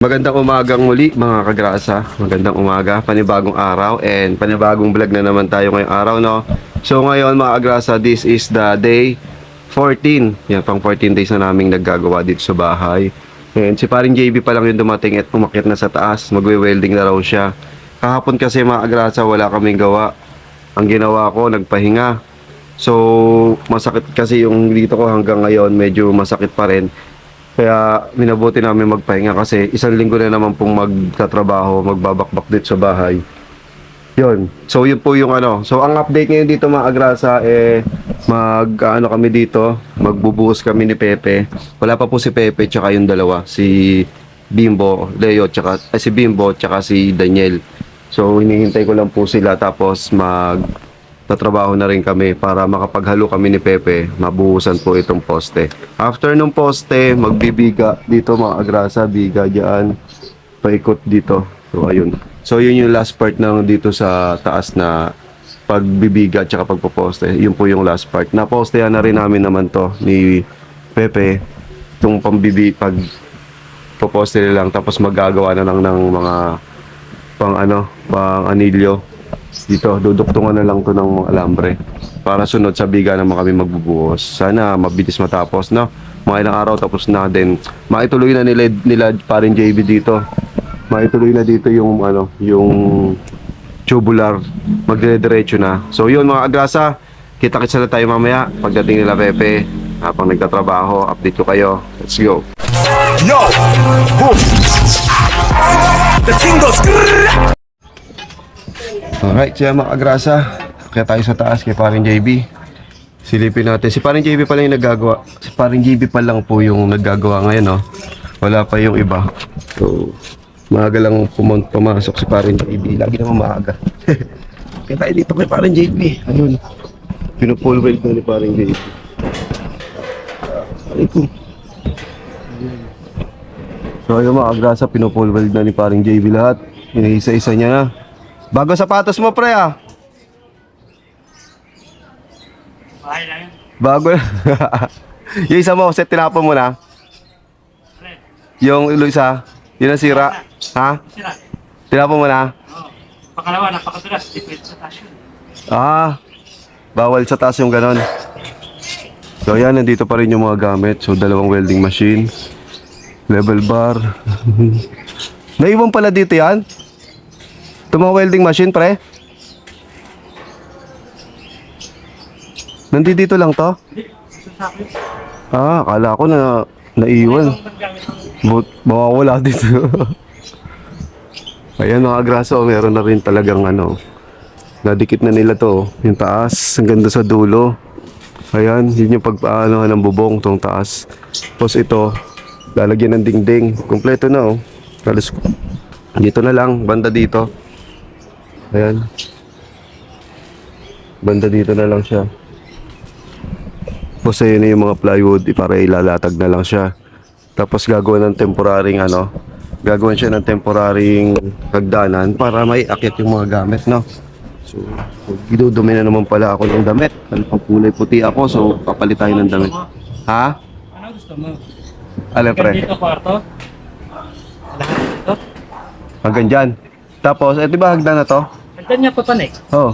Magandang umagang muli mga kagrasa. Magandang umaga, panibagong araw and panibagong vlog na naman tayo ngayong araw, no? So ngayon mga kagrasa, this is the day 14. Yan, pang 14 days na naming naggagawa dito sa bahay. And si paring JB pa lang yung dumating at umakyat na sa taas. Magwe-welding na raw siya. Kahapon kasi mga kagrasa, wala kaming gawa. Ang ginawa ko, nagpahinga. So masakit kasi yung dito ko hanggang ngayon, medyo masakit pa rin. Kaya minabuti namin magpahinga kasi isang linggo na naman pong magtatrabaho, magbabakbak dito sa bahay. Yun. So yun po yung ano. So ang update ngayon dito mga agrasa ano kami dito, magbubuhos kami ni Pepe. Wala pa po si Pepe tsaka yung dalawa, si Bimbo, Leo si Bimbo tsaka si Daniel. So hinihintay ko lang po sila tapos tatrabaho na rin kami para makapaghalo kami ni Pepe, mabuhusan po itong poste. After nung poste, magbibiga dito mga agrasa, biga dyan, paikot dito. So ayun. So yun yung last part ng dito sa taas na pagbibiga at saka pagpoposte. Yun po yung last part. Napostehan na rin namin naman to ni Pepe, itong pag poposte lang tapos magagawa na lang ng mga pang anilyo. Dito, duduktungan na lang to ng mga alambre para sunod sa biga naman kami magbubuhos. Sana mabilis matapos, no? Mga ilang araw tapos na din. Maituloy na nila parin JB dito. Maituloy na dito yung yung tubular, magdire-diretso na. So yun mga agrasa, kita-kits na tayo mamaya pagdating nila Pepe. Habang nagtatrabaho, update ko kayo. Let's go. Yo! Boom! The king goes. Alright, siya mga agrasa, kaya tayo sa taas kay paring JB. Silipin natin. Si paring JB pa lang yung naggagawa. Si paring JB pa lang po yung naggagawa ngayon, no? Wala pa yung iba. So, maaga lang pumasok si paring JB. Lagi naman maaga. Kaya tayo dito kay paring JB. Ayun. Pinupull weld na ni paring JB. Ito. So, ayun mga agrasa, pinupull weld na ni paring JB lahat. Inaisa-isa niya na. Bago sapatos mo, pre, ah. Bahay lang yan. Bago. Yung isa mo, set tinapon mo na. Yung isa, yun ang sira. Ha? Sira. Tinapon mo na? Oo. Pangalawa, napakadulas. Depende sa tasyon. Ah, bawal sa taas yung ganon. So yan, nandito pa rin yung mga gamit. So dalawang welding machine, level bar. Naiwan pala dito yan. Ito mga welding machine, pre. Nandito lang to? Ah, akala ko na naiwan. Mawawala dito. Ayan mga agraso, meron na rin talagang nadikit na nila to. Yung taas, hanggang doon sa dulo. Ayan, yun yung pagpaano ng bubong, tong taas. Tapos ito, lalagyan ng dingding. Kompleto na, oh. Halos dito na lang, banda dito. Ayan. Banda dito na lang siya. Tapos ayun na yung mga plywood para ilalatag na lang siya. Tapos gagawin ng temporaryng gagawin siya ng temporaryng hagdanan para may akyat yung mga gamit, no? So, idudumi na naman pala ako ng damit. Pang kulay puti ako, so papalit tayo ng damit. Ha? Ano gusto mo? Alin, pre? Dito kwarto? Lahat dito? Hanggang dyan. Tapos, di ba hagdan na to? Hanggang niya papanik. Oo.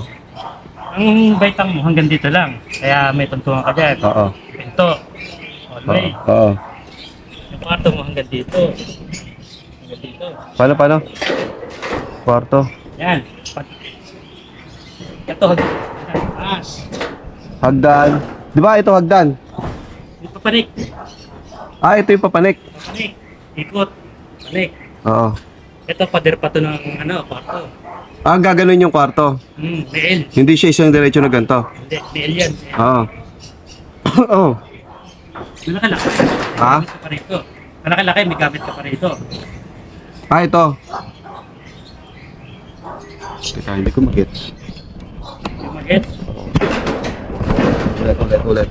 Ang baitang mo hanggang dito lang. Kaya may tuntungan ka dyan. Oo. Ito. Alright. Oo. Yung kwarto mo hanggang dito. Hanggang dito. Paano? Kwarto. Yan. Ito hanggang taas. Hagdan. Di ba ito hagdan? Dito papanik. Ah, ito yung papanik. Papanik. Ikot. Panik. Oo. Ito pader pa to ng kwarto. Ah, gaganon yung kwarto. BL. Hindi siya isang diretso na ganito. Hindi, BL yan. Oo. Oo. Malaki-laki. Ha? May gamit ka pa rito. Malaki-laki, may gamit ka pa rito. Ah, ito. Teka, hindi ko mag-gets. Yung mag-gets. Ulit.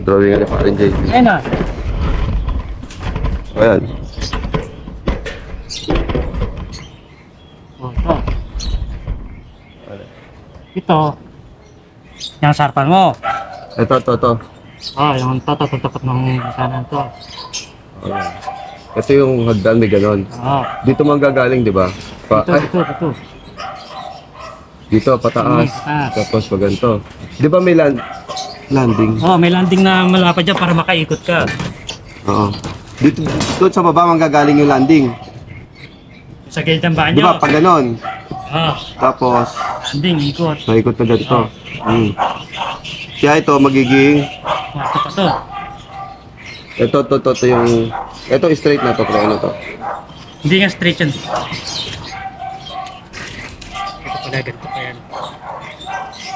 Drawing nga pa rin, JB. Ayun na. Ayan. Ito. Yung sarpan mo. Ito. Yung tapat ng kanan to. Ayan. Ito yung hagdan, may ganon. Oo. Dito manggagaling, di ba? Ito. Dito, pataas. Pataas. Tapos pag ganito. Di ba may landing? Oh, may landing na malapad dyan para makaikot ka. Oo. Dito, doon sa baba manggagaling yung landing. Sa gilid ng Di banyo. ba? Pag ganon. Oh, Tapos, landing, ikot. maikot na ganito. Kaya ito, magiging... Kwarto pa to. Ito yung... Ito, straight na to, pre. Ano to? Hindi nga straight yan. Ito pala, ganito pa yan.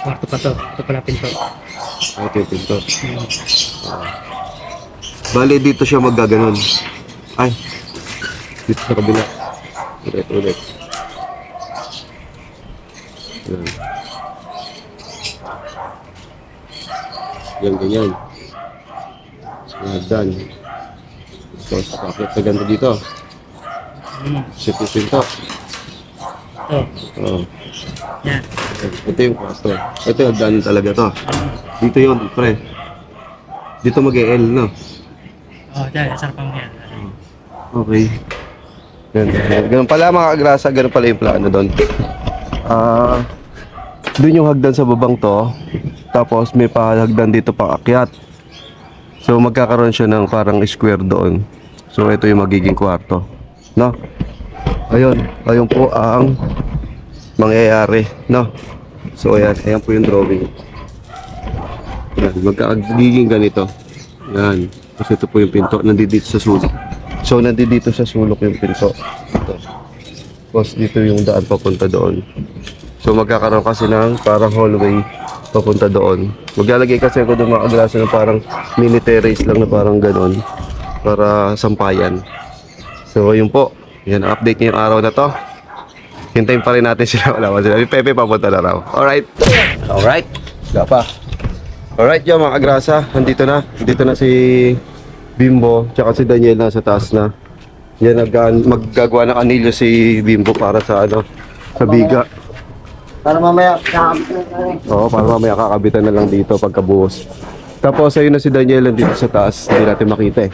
Kwarto pa to. Ito pala pinto. Ito yung pinto. Bale, dito siya maggaganon. Ay. Dito sa kabila. Ulit. Yan. Ganyan. Hagdan. Tapos, pakit na ganito dito. Sip yung pinto. Ito. Oo. Yan. Ito yung kwarto. Ito yung hagdan talaga to. Dito yun, pre. Dito mag-e-L, no? Oh, dyan. Sarapang yan. Okay. Ganun pala mga kagrasa, ganun pala yung plano doon. Doon yung hagdan sa babang to. Tapos may pahagdan dito pang akyat. So magkakaroon siya ng parang square doon. So ito yung magiging kwarto. No? Ayun po ang mangyayari. No? So ayan po yung drawing. Yan, magkakagiging ganito. Yan. Kasi ito po yung pinto, nandito sa sulok. So nandito sa sulok yung pinto. Ito. Tapos dito yung daan papunta doon. So magkakaroon kasi ng parang hallway papunta doon. Maglalagay kasi ako doon mga kagrasa ng parang mini terrace lang na parang ganon. Para sampayan. So yun po. Yan, update niyo yung araw na to. Hintayin pa rin natin sila. Wala pa sila. Yung Pepe papunta na raw. Alright. Wala pa. Alright yung mga kagrasa. Nandito na si Bimbo. Tsaka si Daniel na sa taas na. Yan, maggagawa ng anilyo si Bimbo para sa sa biga. Para mamaya kakabitan. Oo, para mamaya kakabitan na lang dito pagkabuhos. Tapos ayun na si Daniel nandito sa taas. Hindi natin makita eh.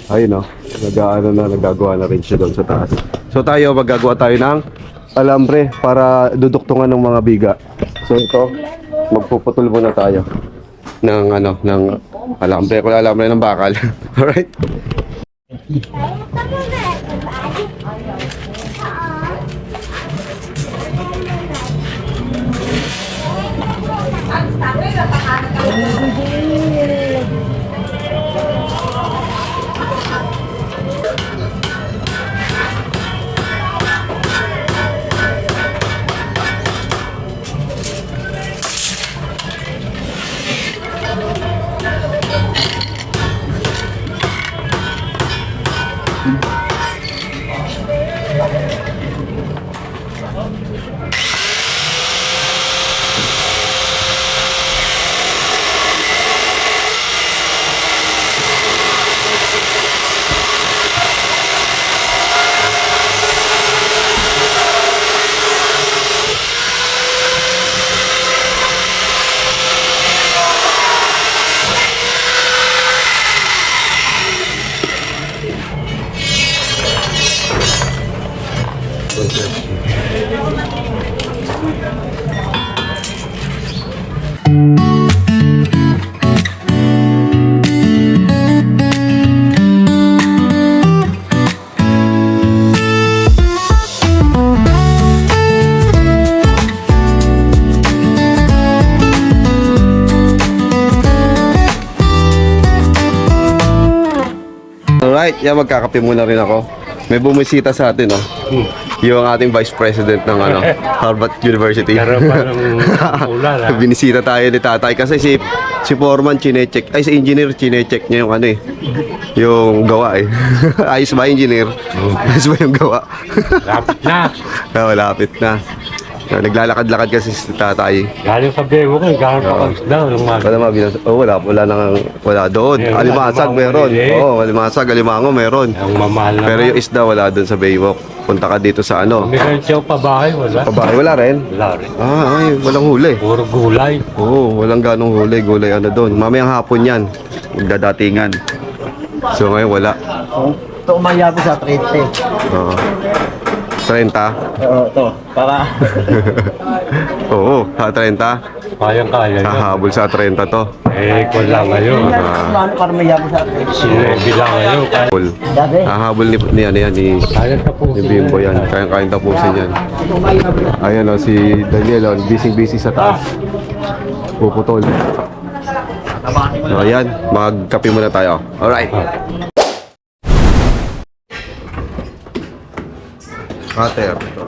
Ayun o. Nagagawa na rin siya doon sa taas. So tayo, maggagawa tayo ng alambre para duduktungan ng mga biga. So ito, magpuputol muna tayo ng alambre. Kung alambre ng bakal. Alright? Alright, yan magkakape muna rin ako. May bumisita sa atin, oh. Yung ating Vice President ng Harvard University. ulan, ha? Binisita tayo ni Tatay kasi si Foreman chinecheck, si engineer chinecheck niya yung yung gawa eh. Ayos ba engineer? Ayos ba yung gawa? Lapit na. Lapit na. Naglalakad-lakad kasi si Tatay. Galing sa bebo ko, galing pa daw. Wala doon. Alimasag meron. Alimasag, alimango meron. Ang mamahal na. Pero yung isda wala doon sa Baywalk. Punta ka dito sa May siya pa bahay, wala. Pabahay, wala rin? Wala rin. Walang huli. Puro gulay. Walang ganong huli. Gulay doon. Mamayang hapon yan. Magdadatingan. So ngayon wala. Ito umayabot sa 30. Oo. 30? Oo, ito. Para... Oo, sa 30. Kayang-kaya yun. Hahabol sa 30 to. Eh, kung lang ngayon. Ano para mayabot sa 30? Sinebi lang ngayon. Hahabol. Dati. Hahabol ni ano yan, ni Kayang tapusin Bimbo yan. Kayang tapusin yan. Ayan o, si Daniel o, busy sa taas. Puputol. So, ayan, magkape muna tayo. Alright. Cutter. Ito.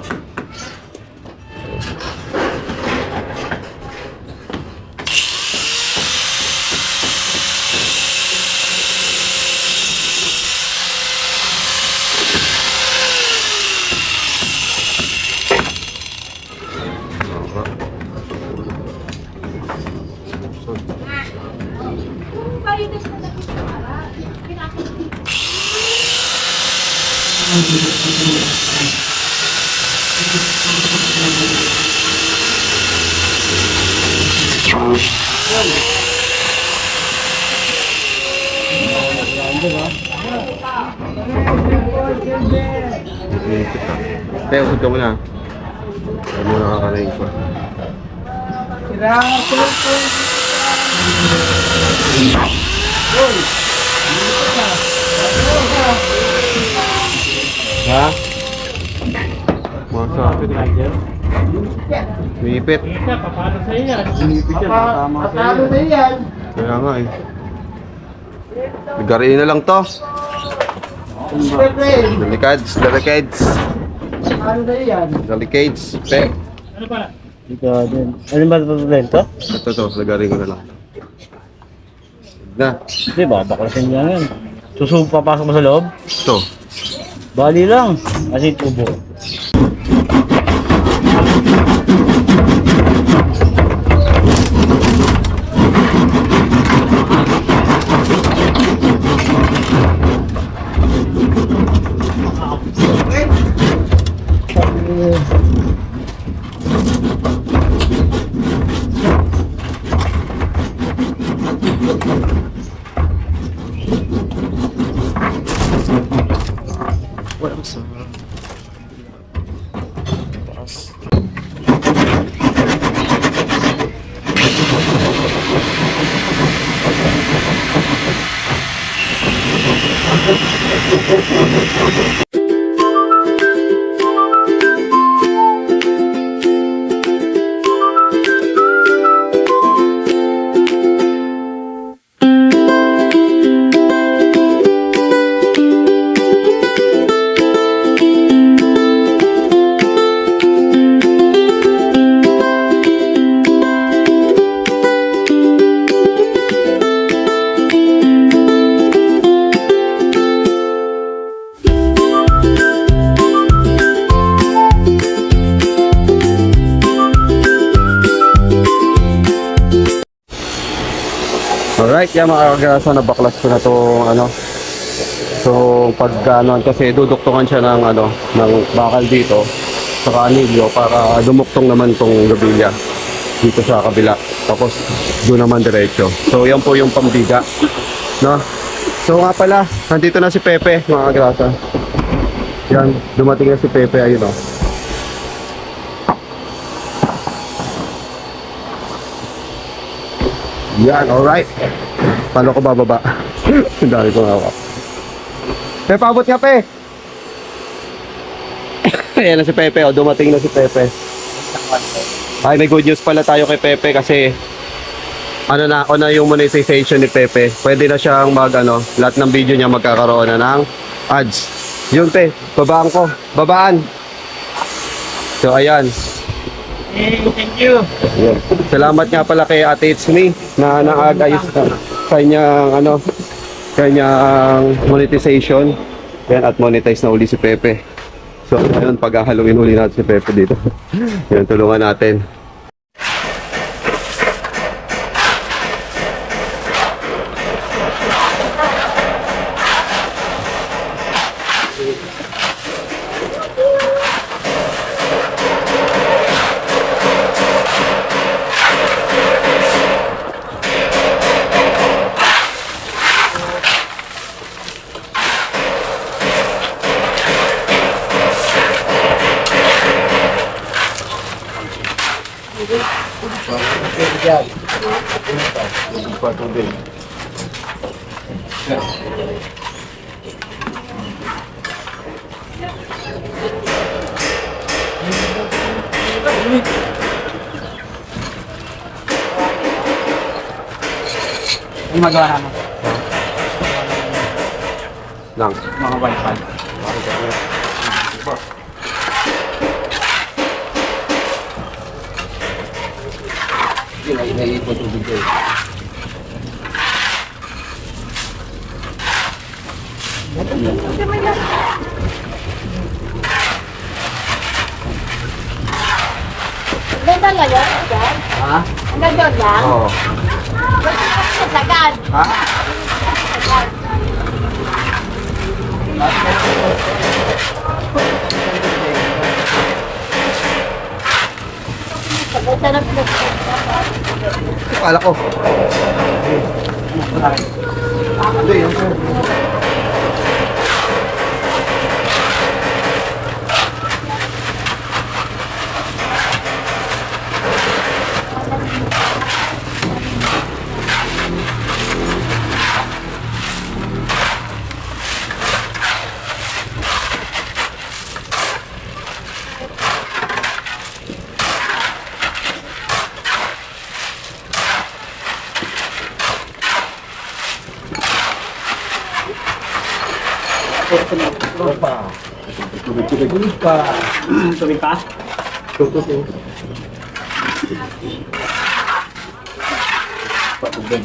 Teo, usod ka muna. Huwag mo nakakarain ko. Ha? Mga sabi na dyan. Mipit. Isa, papalo sa iyo yan. Patalo na yan. Kaya nga eh. Nagariin na lang to. Delicades. Ano na yan? Delicades. Pe. Ano ba? Ito din. Ano ba ito ito? Ito, nagariin ko na lang. Na. Di ba? Baklasin niya yan. Susub papasok mo sa loob? Ito. Bali lang. Kasi tubo. Alright, yan mga kagrasa, nabaklas ko na itong ano. So, pag ano, kasi duduktungan siya ng ano, ng bakal dito sa anilyo para dumuktong naman itong gabilya dito sa kabila. Tapos, doon naman diretso. So, yan po yung pambiga. No? So, nga pala, nandito na si Pepe, mga kagrasa. Yan, dumating na si Pepe, ayun o. Yan, alright. Paano ko bababa? Ang dami kong hawak. Pe, paabot nga, Pe! Ayan na si Pepe, oh. Dumating na si Pepe. Ay, may good news pala tayo kay Pepe kasi ano na yung monetization ni Pepe. Pwede na siyang lahat ng video niya magkakaroon na ng ads. Yun, Pe, babaan ko. Babaan! So, ayan. Thank you. Yeah. Salamat nga pala kay Ate It's Me na naagayos na kanyang kanyang monetization. Yan, at monetize na uli si Pepe. So ngayon paghahalungin uli natin si Pepe dito. Yan, tulungan natin. Ano magawa naman? Lang. Mga wifi. Inaipon tubig ko. Ganda nga yun, Jan. Ha? Ang ganda lang. Oo. Ba't hindi ka sagad? Ha? Sagad. Sagad na ng Kala ko. Hindi, yung sir. Tubig pa. Tubig pa? Patubig.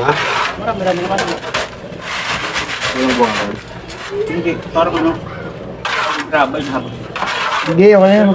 Ha? Marami naman. Yung buwan. Hindi, parang ano. Graba yung hapon. Hindi, ako na yan.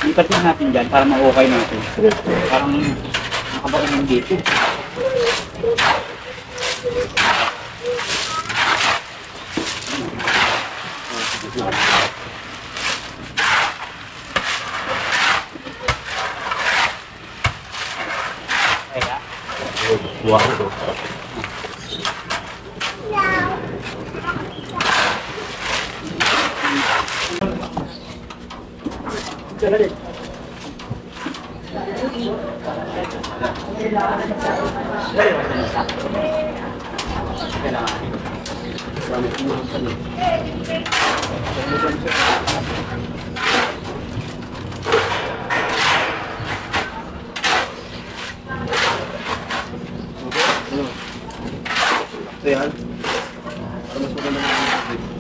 Lipat lang natin dyan para ma-okay natin. Parang nakabaon ng dito. Kaya, Buwan ko. Ayan. Mas maganda na.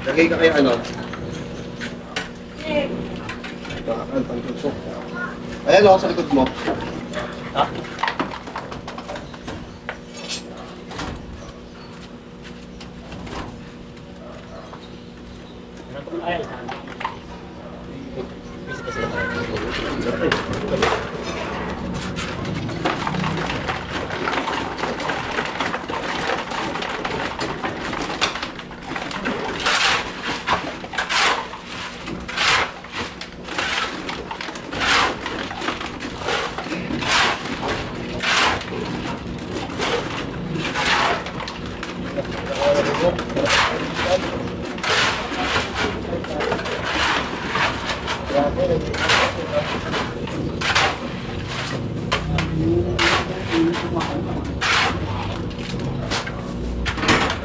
Lagay ka kaya ano? bakal, pangtusok. Ayan o, sa likod mo.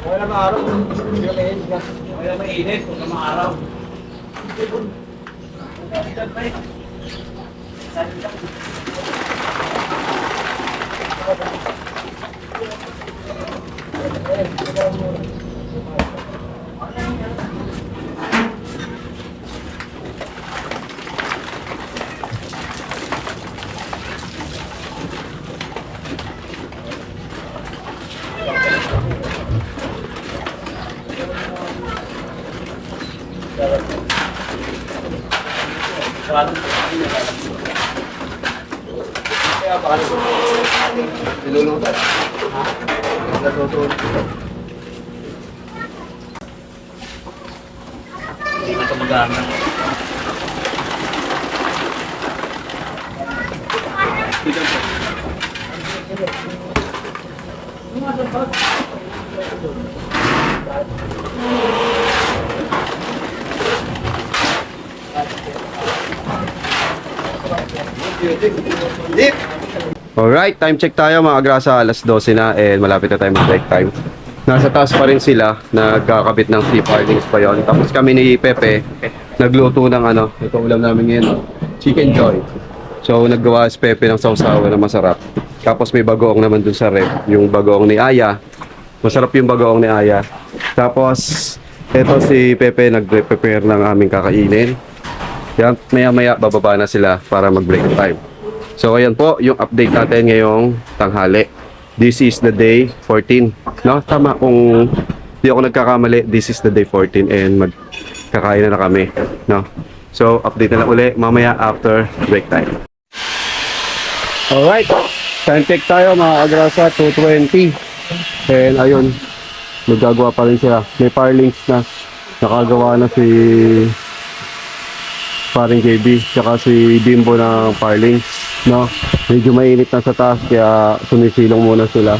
Wala na araw. Wala na mainit. Wala na araw. Nilulutan. Hindi na ito mag-aana. Dip! Alright, time check tayo mga agrasa, alas 12 na and malapit na tayo mag-break time. Nasa taas pa rin sila, nagkakabit ng sea farthings pa yon. Tapos kami ni Pepe, nagluto ng ito ulam namin ngayon, chicken joy. So naggawa si Pepe ng sausawan na masarap. Tapos may bagoong naman dun sa rep, yung bagoong ni Aya. Masarap yung bagoong ni Aya. Tapos, eto si Pepe nagre-prepare ng aming kakainin. Yan, maya-maya bababa na sila para mag-break time. So ayan po yung update natin ngayong tanghali. This is the day 14. No, tama kung di ako nagkakamali, this is the day 14 and magkakain na kami, no. So update na lang uli mamaya after break time. Alright, time check tayo mga agrasa, 2:20. And ayun, magagawa pa rin sila. May parlings na nakagawa na si paring JB tsaka si Bimbo ng parlings, no. Medyo mainit na sa taas kaya sumisilong muna sila.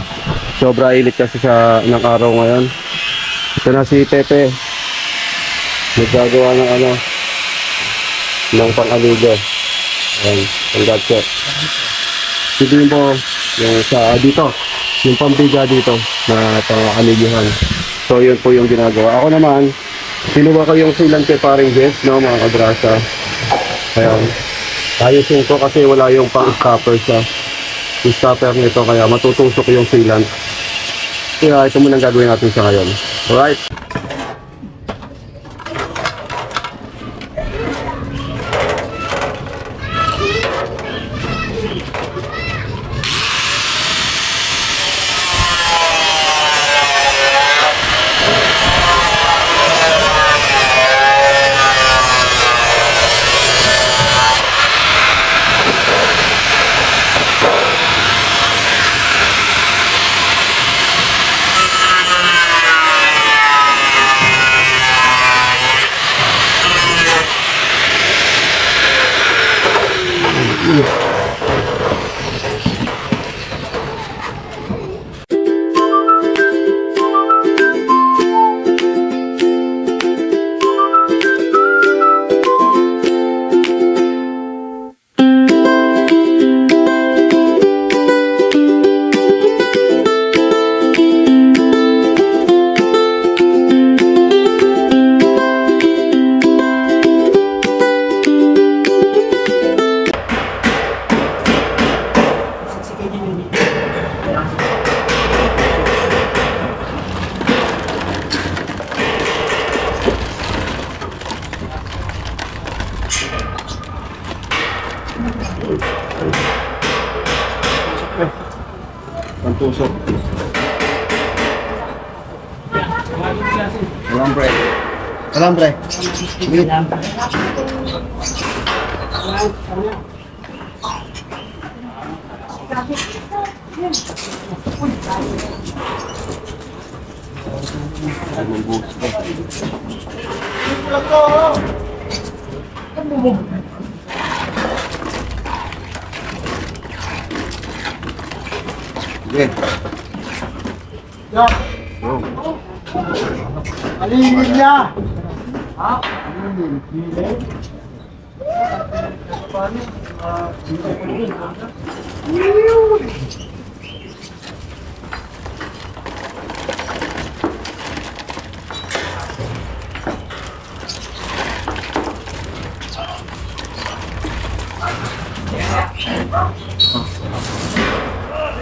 Sobra init kasi ng araw ngayon. Ito na si Pepe, naggagawa ng ng pang-aligo. Ayan, pang-gatset. Si Bimbo yung sa dito, yung pambiga dito na pang-aligohan. So yun po yung ginagawa. Ako naman, kinuha ko yung silang kay paring Jess, no, mga kadrasa. Ayan. Ayusin ko kasi wala yung pang-stopper sa stopper nito kaya matutusok yung sealant. Kaya ito muna ang gagawin natin sa ngayon. Alright. Pantusok. Alambre. Alambre. Sige. Alilig niya!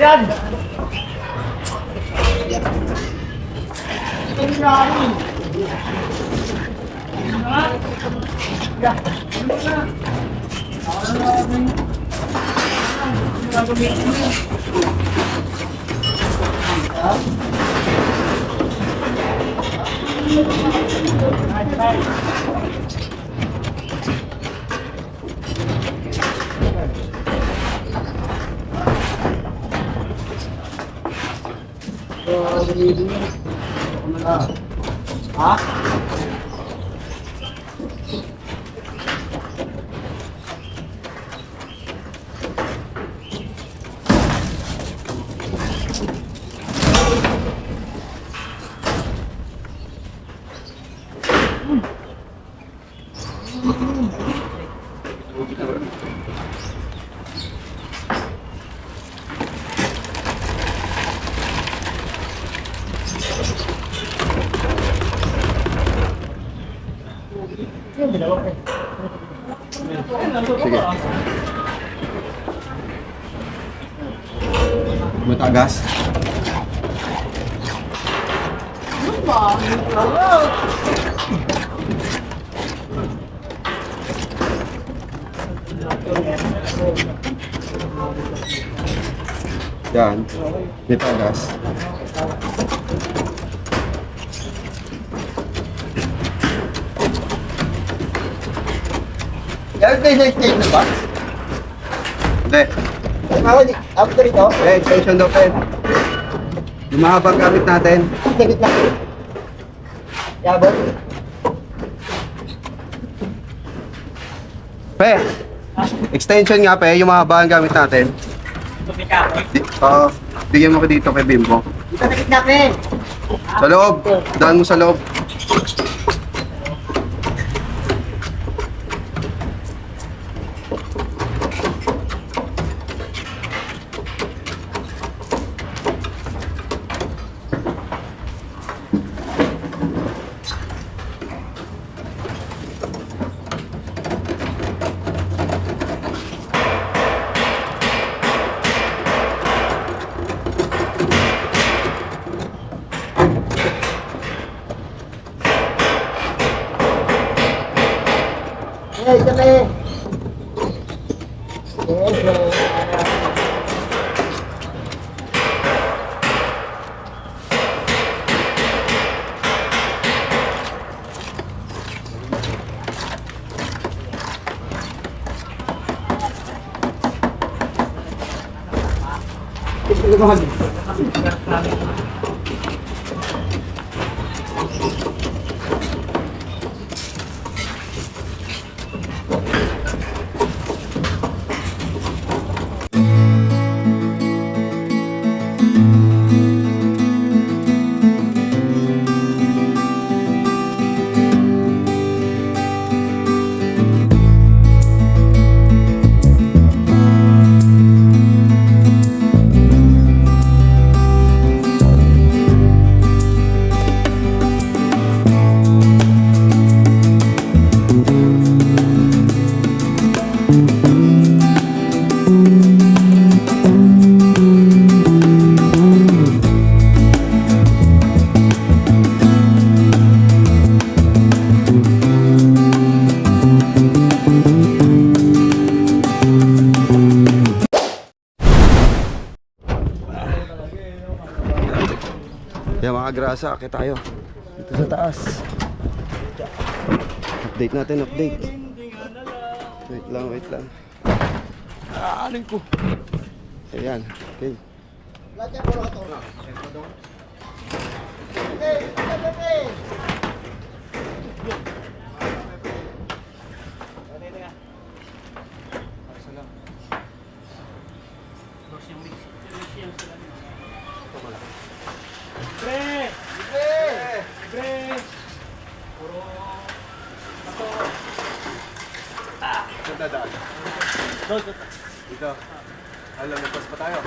Yan! Ha? Sige. Matagas. Yan. Matagas. Yan kayo sa stage na ba? Hindi. After ito, Extension daw, Pen. Yung mahabang gamit natin. sakit lang. Yabot. Pe! Extension nga, Pe. Yung mahabang gamit natin. Bigyan mo ko dito kay Bimbo. Dito sakit na, Pen. Sa loob. Daan mo sa loob. Ito na eh. agrasa, akit tayo. Dito sa taas. Update natin, update. Wait lang, wait lang. Alin ko. Ayan, okay. Lahat yan, puro ka to. Okay, okay. Saan dadaan? Dito. Alam, nagpas pa tayo.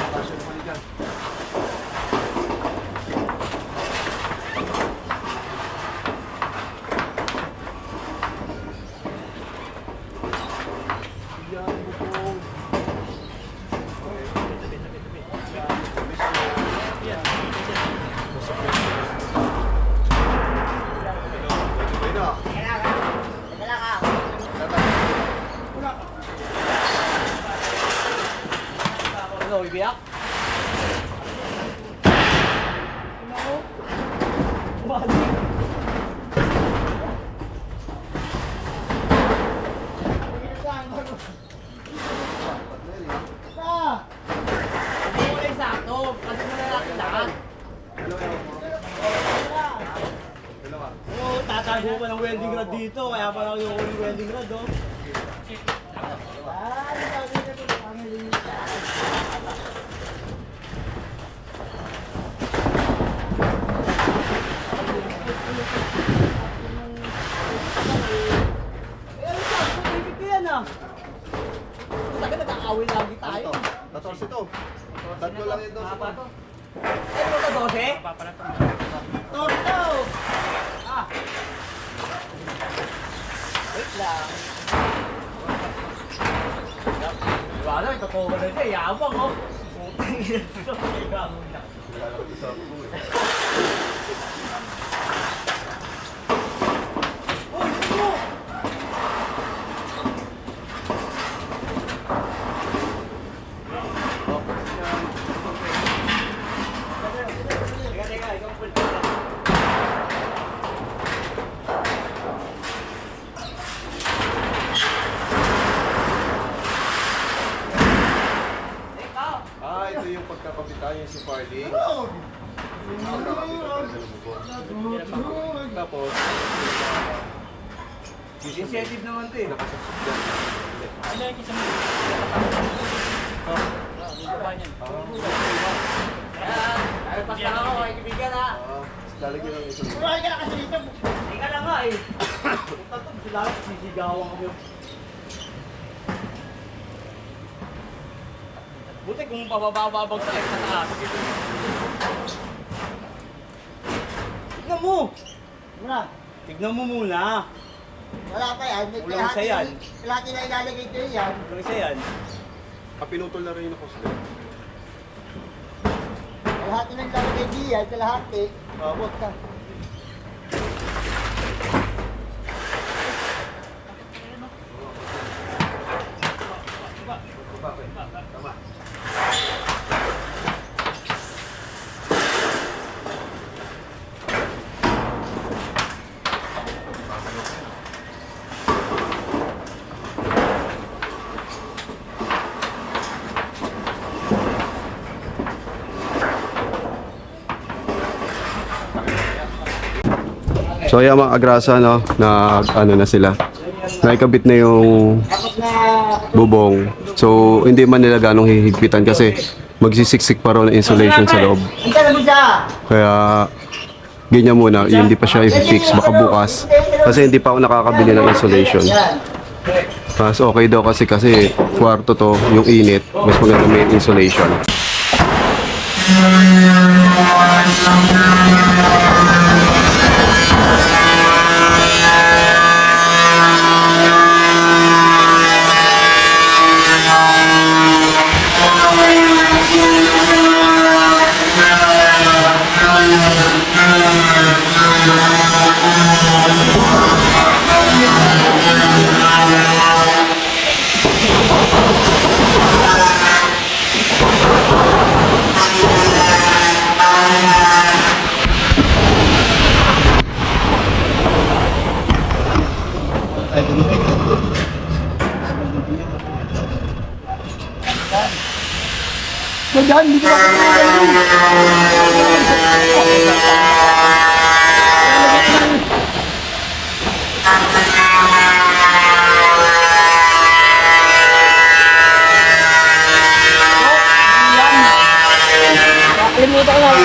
Passion naman dyan. Ano, ibiyak? Tatago pa ng welding rod dito, kaya pa lang yung welding rod, oh. Nag-aawin lagi tayo. 14 to. Tatlo lang yun doon sa bato. Ano ka, 12? Torto! Wait lang. Wala, ito po ka na siya. Yabang, oh. Putang ito. Yabang na. Ito yung pagkakabita yung si Farley. Tapos, Incentive naman ito eh. nakasubscribe. Ano yung isang Ay, basta ako, kaibigan ha. Lalagyan ng isang Kumain ka na kasi dito. Ika lang nga eh. Ito, sila, sisigawan kami. Buti kung pabababag sa sa taas. Tignan mo! Muna. Tignan mo muna. Wala pa yan. May Walang isa yan. Kalahati na ilalagay ko yan. Kung isa yan. pinutol na rin yung poste. Kalahati ng ilalagay diyan. Kalahati. Huwag ka. Tama. So ayan mga agrasa, no, na ano na sila, naikabit na yung bubong. So hindi man nila ganong hihigpitan kasi magsisiksik pa raw ng insulation sa loob. Kaya ganyan muna, hindi pa siya i-fix, baka bukas. Kasi hindi pa ako nakakabili ng insulation. Mas okay daw kasi kwarto to, yung init, mas maganda may insulation. So dyan, dito ako. Limita ko lang.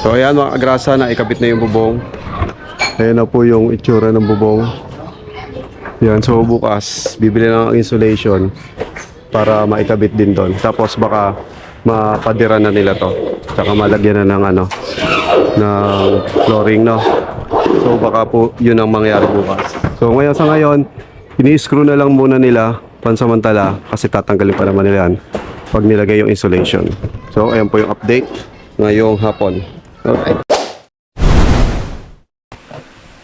So ayan mga agrasa, na ikabit na yung bubong. Ayan na po yung itsura ng bubong. Yan, so bukas bibili na ng insulation para maikabit din doon. Tapos baka mapadira na nila to. Tsaka malagyan na ng ano, ng flooring, no. So baka po yun ang mangyari bukas. So ngayon sa ngayon, ini-screw na lang muna nila pansamantala kasi tatanggalin pa naman nila yan pag nilagay yung insulation. So ayan po yung update ngayong hapon. Alright.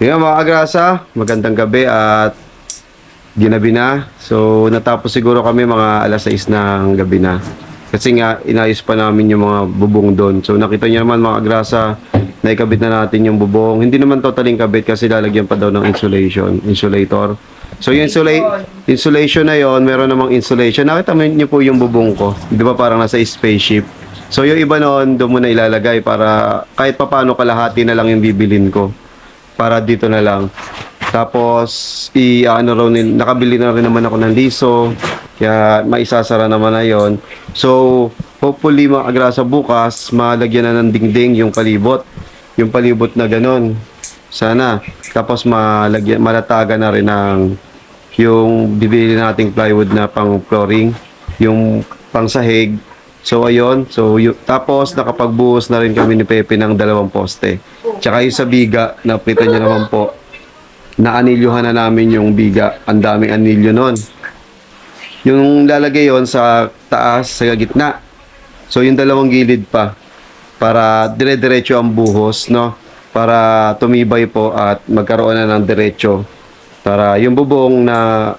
Yan mga agrasa, magandang gabi at ginabi na. So natapos siguro kami mga alas 6 ng gabi na. Kasi nga inayos pa namin yung mga bubong doon. So nakita niyo naman mga agrasa, naikabit na natin yung bubong. Hindi naman totaling kabit kasi lalagyan pa daw ng insulator. So yung insulation na yon, meron namang insulation. Nakita niyo po yung bubong ko. Di ba parang nasa spaceship? So yung iba noon, doon mo na ilalagay para kahit papaano kalahati na lang yung bibilin ko. Para dito na lang. Tapos nakabili na rin naman ako ng liso. Kaya maisasara naman na yon. So hopefully mga agrasa bukas malagyan na ng dingding yung palibot. Yung palibot na ganon. Sana. Tapos malatagan na rin ng yung bibili nating plywood na pang flooring. Yung pang sahig. So ayun, tapos nakapagbuhos na rin kami ni Pepe ng 2 poste. Tsaka yung sa biga, nakita niyo naman po, naanilyuhan na namin yung biga. Ang daming anilyo nun. Yung lalagay yon sa taas, sa gitna. So yung 2 gilid pa, para dire-diretso ang buhos, no? Para tumibay po at magkaroon na ng diretso. Para yung bubong na,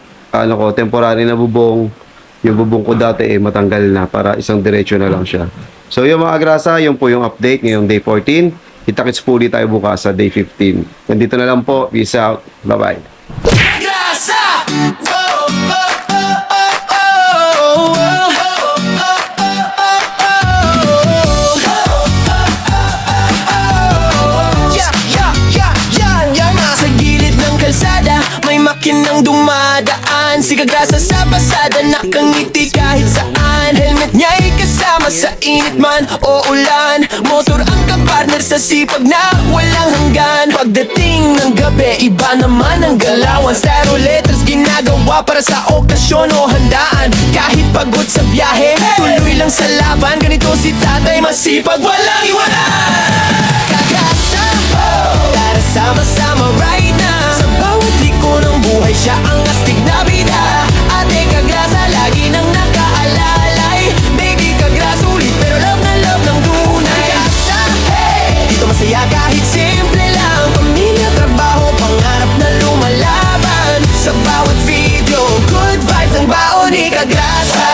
temporary na bubong, yung bubong ko dati matanggal na para isang diretso na lang siya. So yung mga agrasa, yun po yung update ngayong day 14. Kita-kits po ulit tayo bukas sa day 15. Nandito na lang po. Peace out. Bye-bye. Sa gilid ng kalsada, may makinang dumadaan. Si Kagrasa sa pasada, nakangiti kahit saan. Helmet niya'y kasama sa init man o ulan. Motor ang kapartner sa sipag na walang hanggan. Pagdating ng gabi, iba naman ang galawan. Styro letters ginagawa para sa okasyon o handaan. Kahit pagod sa biyahe, tuloy lang sa laban. Ganito si tatay, masipag, walang iwanan. Kagrasa, tara sama-sama right now. Sa bawat liko ng buhay, siya ang astig na bida. Ate Kagrasa, lagi nang nakaalalay. Baby Kagrasa, ulit pero love ng tunay. Kagrasa, hey! Dito masaya kahit simple lang. Pamilya, trabaho, pangarap na lumalaban. Sa bawat video, good vibes ang baon ni Kagrasa.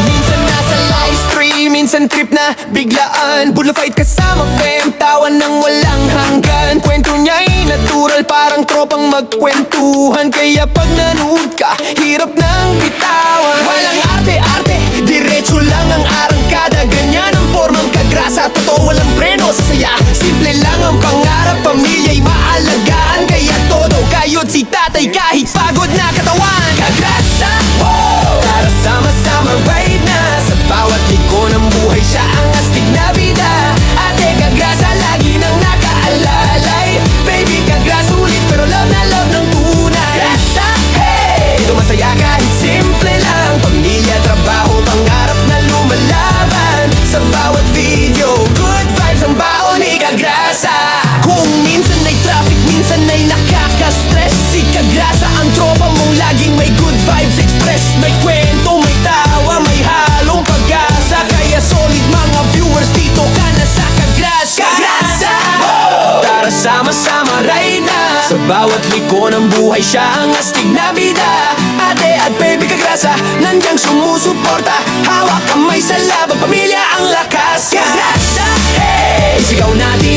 Minsan nasa live stream, minsan trip na biglaan. Bulla fight kasama fam, tawa ng walang hanggan. Kwento niya'y natural, parang tropang magkwentuhan. Kaya pag nanood ka, hirap ng bitawan. Walang arte-arte, diretso lang ang arangkada. Ganyan ang formang Kagrasa, totoo walang preno sa saya. Simple lang ang pangarap, pamilya'y maalagaan. Kaya todo kayod si tatay kahit pagod na katawan. Kagrasa, tara sama-sama right na. Sa bawat liko ng buhay, siya ang astig Kung minsan ay traffic, minsan ay nakaka-stress, si Kagrasa ang tropa mong laging may good vibes express. May kwento, may tawa, may halong pag-asa, kaya solid mga viewers, dito ka na sa Kagrasa. Kagrasa! Tara sama-sama ride na, sa bawat liko ng buhay siya ang astig na bida. Ate at baby Kagrasa, nandiyan sumusuporta, hawak kamay sa laban, pamilya ang lakas. Kagrasa! Hey! Sigaw natin